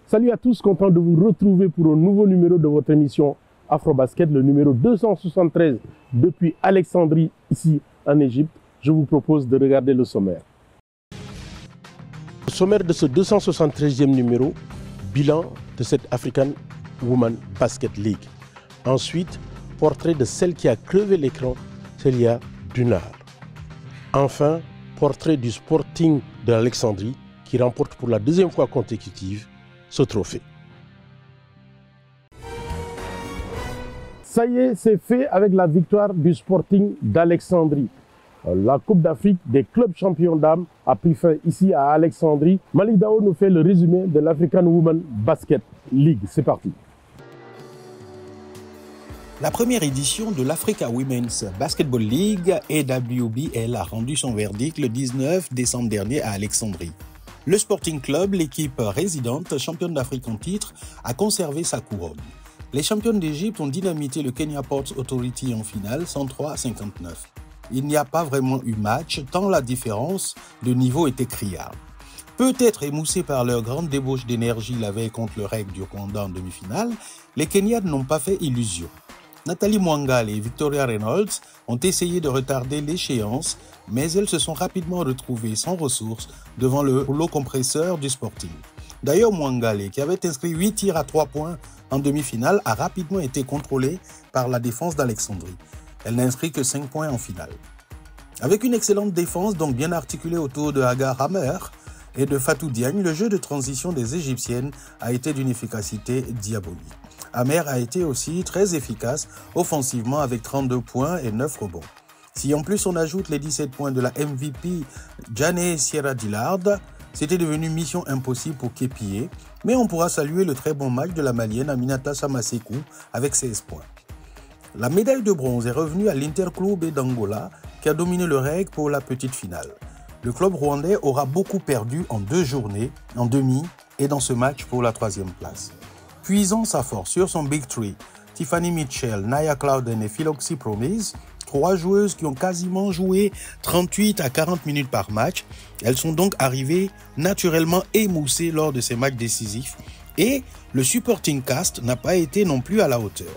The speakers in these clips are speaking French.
Salut à tous, content de vous retrouver pour un nouveau numéro de votre émission Afrobasket, le numéro 273 depuis Alexandrie, ici en Égypte. Je vous propose de regarder le sommaire. Le sommaire de ce 273e numéro, bilan de cette African Women Basket League. Ensuite, portrait de celle qui a crevé l'écran, Célia Dunard. Enfin, portrait du Sporting de l'Alexandrie qui remporte pour la deuxième fois consécutive ce trophée. Ça y est, c'est fait avec la victoire du Sporting d'Alexandrie. La Coupe d'Afrique des clubs champions dames a pris fin ici à Alexandrie. Malik Dao nous fait le résumé de l'African Women Basket League. C'est parti. La première édition de l'Africa Women's Basketball League, AWBL, a rendu son verdict le 19 décembre dernier à Alexandrie. Le Sporting Club, l'équipe résidente, championne d'Afrique en titre, a conservé sa couronne. Les championnes d'Égypte ont dynamité le Kenya Ports Authority en finale 103-59. Il n'y a pas vraiment eu match, tant la différence de niveau était criarde. Peut-être émoussés par leur grande débauche d'énergie la veille contre le REC du Rwanda en demi-finale, les Kenyans n'ont pas fait illusion. Nathalie Mwangale et Victoria Reynolds ont essayé de retarder l'échéance, mais elles se sont rapidement retrouvées sans ressources devant le rouleau compresseur du Sporting. D'ailleurs, Mwangale, qui avait inscrit 8 tirs à 3 points en demi-finale, a rapidement été contrôlée par la défense d'Alexandrie. Elle n'a inscrit que 5 points en finale. Avec une excellente défense, donc bien articulée autour de Hagar Hammer et de Fatou Diagne, le jeu de transition des Égyptiennes a été d'une efficacité diabolique. Hammer a été aussi très efficace offensivement avec 32 points et 9 rebonds. Si en plus on ajoute les 17 points de la MVP Jane Sierra Dillard, c'était devenu mission impossible pour Kepié, mais on pourra saluer le très bon match de la Malienne Aminata Samasekou avec 16 points. La médaille de bronze est revenue à l'Interclube d'Angola qui a dominé le REC pour la petite finale. Le club rwandais aura beaucoup perdu en 2 journées, en demi et dans ce match pour la 3e place. Puisant sa force sur son Big Three, Tiffany Mitchell, Naya Clouden et Philoxy Promise, 3 joueuses qui ont quasiment joué 38 à 40 minutes par match, elles sont donc arrivées naturellement émoussées lors de ces matchs décisifs et le supporting cast n'a pas été non plus à la hauteur.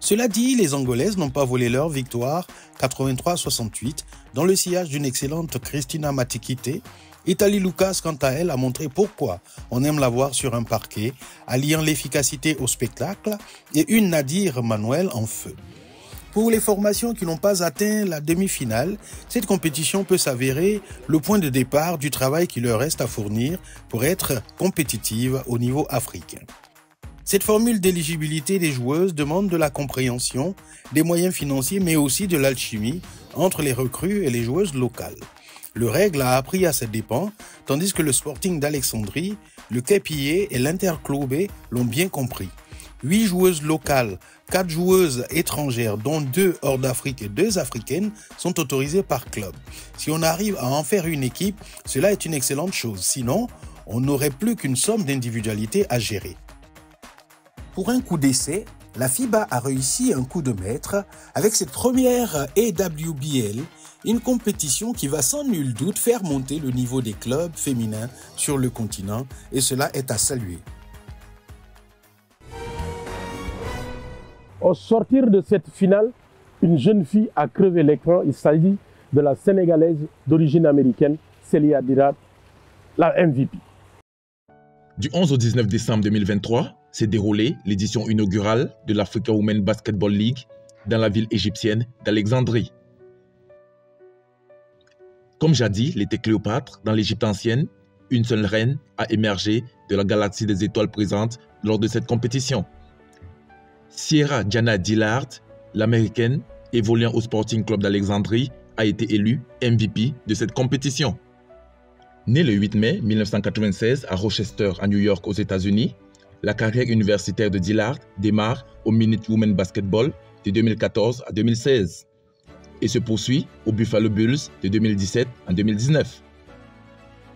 Cela dit, les Angolaises n'ont pas volé leur victoire 83-68 dans le sillage d'une excellente Christina Matikite. Italie Lucas, quant à elle, a montré pourquoi on aime la voir sur un parquet, alliant l'efficacité au spectacle et une Nadir Manuel en feu. Pour les formations qui n'ont pas atteint la demi-finale, cette compétition peut s'avérer le point de départ du travail qui leur reste à fournir pour être compétitive au niveau africain. Cette formule d'éligibilité des joueuses demande de la compréhension, des moyens financiers, mais aussi de l'alchimie entre les recrues et les joueuses locales. Le REG l'a appris à ses dépens, tandis que le Sporting d'Alexandrie, le KPA et l'Interclube l'ont bien compris. 8 joueuses locales, 4 joueuses étrangères, dont 2 hors d'Afrique et 2 africaines, sont autorisées par club. Si on arrive à en faire une équipe, cela est une excellente chose. Sinon, on n'aurait plus qu'une somme d'individualités à gérer. Pour un coup d'essai, la FIBA a réussi un coup de maître avec cette première AWBL, une compétition qui va sans nul doute faire monter le niveau des clubs féminins sur le continent et cela est à saluer. Au sortir de cette finale, une jeune fille a crevé l'écran. Il s'agit de la Sénégalaise d'origine américaine, Célia Dunard, la MVP. Du 11 au 19 décembre 2023, s'est déroulée l'édition inaugurale de l'Africa Women Basketball League dans la ville égyptienne d'Alexandrie. Comme jadis l'était Cléopâtre dans l'Égypte ancienne, une seule reine a émergé de la galaxie des étoiles présentes lors de cette compétition. Sierra Jana Dillard, l'américaine évoluant au Sporting Club d'Alexandrie, a été élue MVP de cette compétition. Née le 8 mai 1996 à Rochester, à New York, aux États-Unis, la carrière universitaire de Dillard démarre au Minute Women Basketball de 2014 à 2016 et se poursuit aux Buffalo Bulls de 2017 à 2019.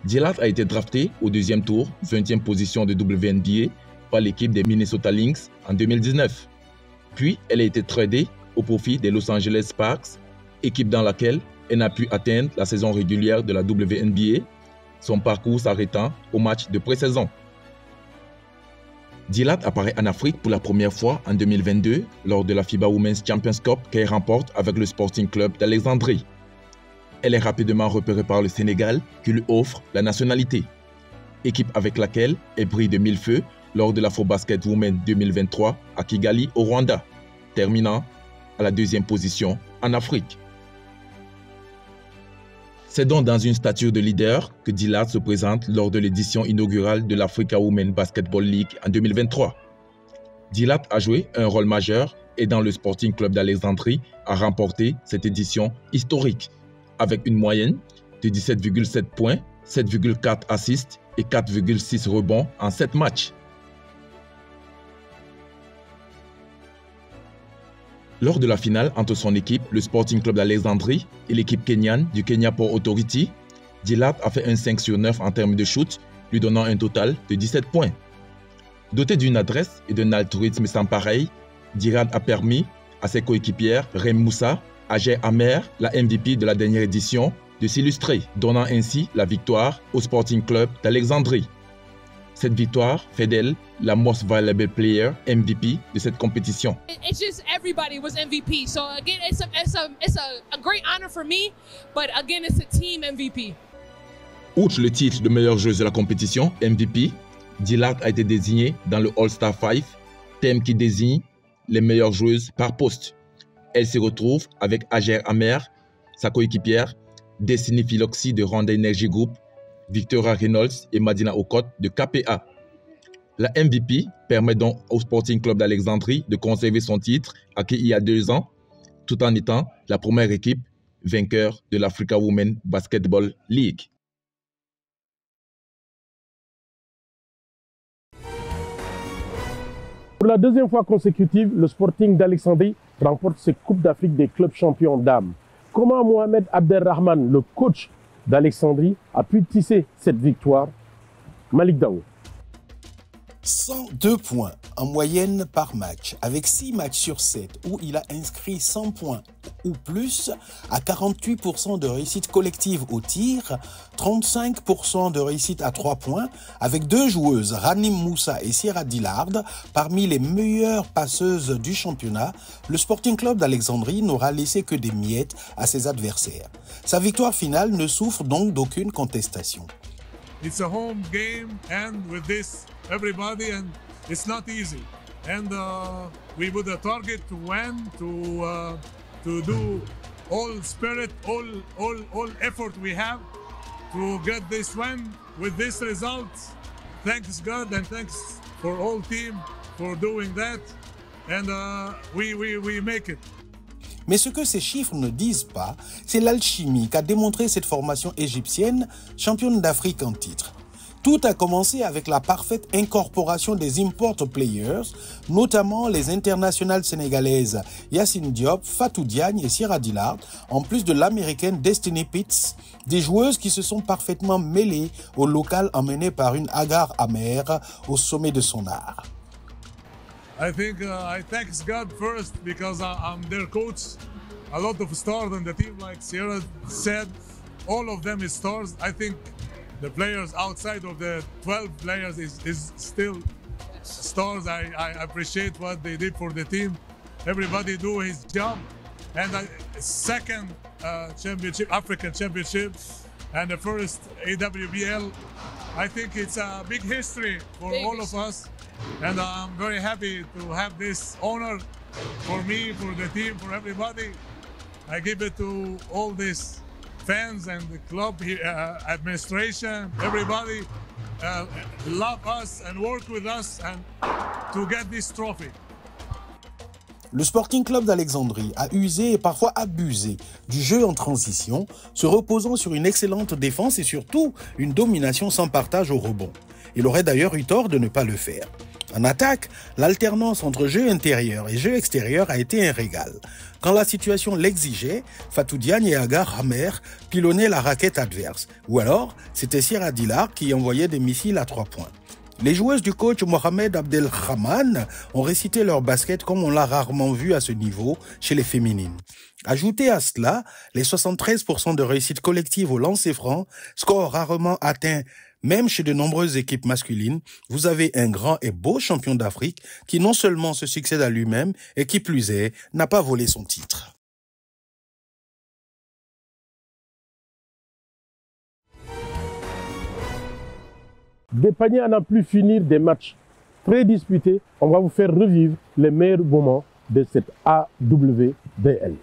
Dillard a été draftée au 2e tour, 20e position de WNBA par l'équipe des Minnesota Lynx en 2019. Puis, elle a été tradée au profit des Los Angeles Sparks, équipe dans laquelle elle n'a pu atteindre la saison régulière de la WNBA, son parcours s'arrêtant au match de pré-saison. Dilat apparaît en Afrique pour la première fois en 2022 lors de la FIBA Women's Champions Cup qu'elle remporte avec le Sporting Club d'Alexandrie. Elle est rapidement repérée par le Sénégal qui lui offre la nationalité, équipe avec laquelle elle brille de mille feux lors de l'Afrobasket Women 2023 à Kigali au Rwanda, terminant à la 2e position en Afrique. C'est donc dans une stature de leader que Dilat se présente lors de l'édition inaugurale de l'Africa Women Basketball League en 2023. Dilat a joué un rôle majeur et dans le Sporting Club d'Alexandrie a remporté cette édition historique avec une moyenne de 17,7 points, 7,4 assists et 4,6 rebonds en 7 matchs. Lors de la finale entre son équipe, le Sporting Club d'Alexandrie, et l'équipe kenyane du Kenya Port Authority, Dilat a fait un 5 sur 9 en termes de shoot, lui donnant un total de 17 points. Doté d'une adresse et d'un altruisme sans pareil, Dilat a permis à ses coéquipières Rem Moussa, Ajer Amer, la MVP de la dernière édition, de s'illustrer, donnant ainsi la victoire au Sporting Club d'Alexandrie. Cette victoire fait d'elle la Most Valuable Player MVP de cette compétition. It's just everybody was MVP. So again, it's a great honor for me, but again, it's a team MVP. Outre le titre de meilleure joueuse de la compétition, MVP, Dilat a été désignée dans le All-Star 5, thème qui désigne les meilleures joueuses par poste. Elle se retrouve avec Ajer Amer, sa coéquipière, Destiny Philoxy de Rwanda Energy Group, Victoria Reynolds et Madina Okot de KPA. La MVP permet donc au Sporting Club d'Alexandrie de conserver son titre acquis il y a 2 ans, tout en étant la première équipe vainqueur de l'Africa Women Basketball League. Pour la 2e fois consécutive, le Sporting d'Alexandrie remporte ses Coupes d'Afrique des clubs champions dames. Comment Mohamed Abdelrahman, le coach d'Alexandrie, a pu tisser cette victoire? Malik Daou. 102 points en moyenne par match, avec 6 matchs sur 7 où il a inscrit 100 points ou plus, à 48% de réussite collective au tir, 35% de réussite à 3 points, avec 2 joueuses, Ranim Moussa et Sierra Dillard, parmi les meilleures passeuses du championnat. Le Sporting Club d'Alexandrie n'aura laissé que des miettes à ses adversaires. Sa victoire finale ne souffre donc d'aucune contestation. It's a home game, and with this, everybody, and it's not easy. And we put a target to win, to do all spirit, all effort we have to get this win with this result. Thanks God and thanks for all team for doing that, and we make it. Mais ce que ces chiffres ne disent pas, c'est l'alchimie qu'a démontré cette formation égyptienne, championne d'Afrique en titre. Tout a commencé avec la parfaite incorporation des import players, notamment les internationales sénégalaises Yacine Diop, Fatou Diagne et Sierra Dillard, en plus de l'américaine Destiny Pitts, des joueuses qui se sont parfaitement mêlées au local emmené par une Ajar Amer au sommet de son art. I think I thank God first because I'm their coach. A lot of stars on the team, like Sierra said, all of them is stars. I think the players outside of the 12 players is still stars. I appreciate what they did for the team. Everybody do his job. And second championship, African championship, and the first AWBL. I think it's a big history for all of us. And I'm very happy to have this honor for me, for the team, for everybody. I give it to all these fans and the club administration. Everybody love us and work with us and to get this trophy. Le Sporting Club d'Alexandrie a usé et parfois abusé du jeu en transition, se reposant sur une excellente défense et surtout une domination sans partage au rebond. Il aurait d'ailleurs eu tort de ne pas le faire. En attaque, l'alternance entre jeu intérieur et jeu extérieur a été un régal. Quand la situation l'exigeait, Fatou Diagne et Ajar Amer pilonnaient la raquette adverse. Ou alors, c'était Sierra Dillard qui envoyait des missiles à 3 points. Les joueuses du coach Mohamed Abdelrahman ont récité leur basket comme on l'a rarement vu à ce niveau chez les féminines. Ajoutez à cela les 73% de réussite collective au lancer franc, score rarement atteint Même chez de nombreuses équipes masculines, vous avez un grand et beau champion d'Afrique qui non seulement se succède à lui-même et qui plus est, n'a pas volé son titre. Des paniers à n'en plus finir, des matchs très disputés. On va vous faire revivre les meilleurs moments de cette AWBL.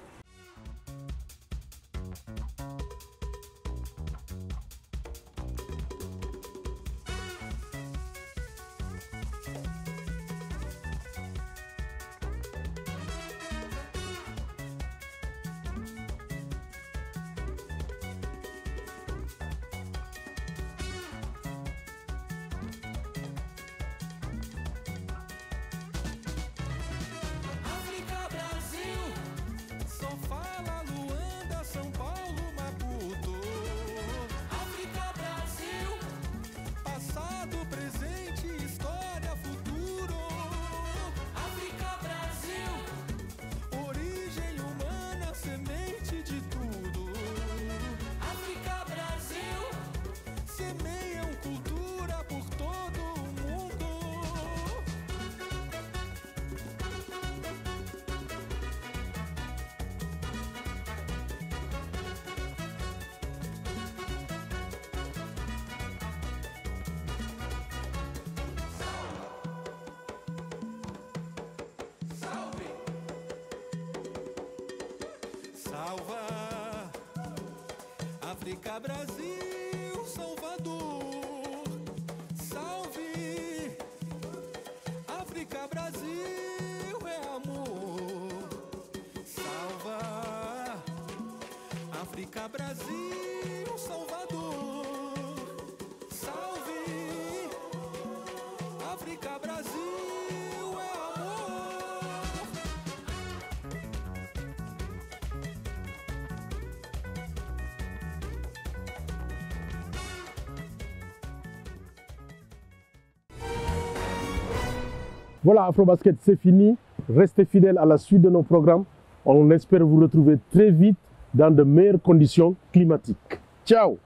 Salva África, Brasil, Salvador. Salve África, Brasil, é amor. Salva África, Brasil, Salvador. Salve África, Brasil, é amor. Voilà, Afrobasket, c'est fini. Restez fidèles à la suite de nos programmes. On espère vous retrouver très vite dans de meilleures conditions climatiques. Ciao!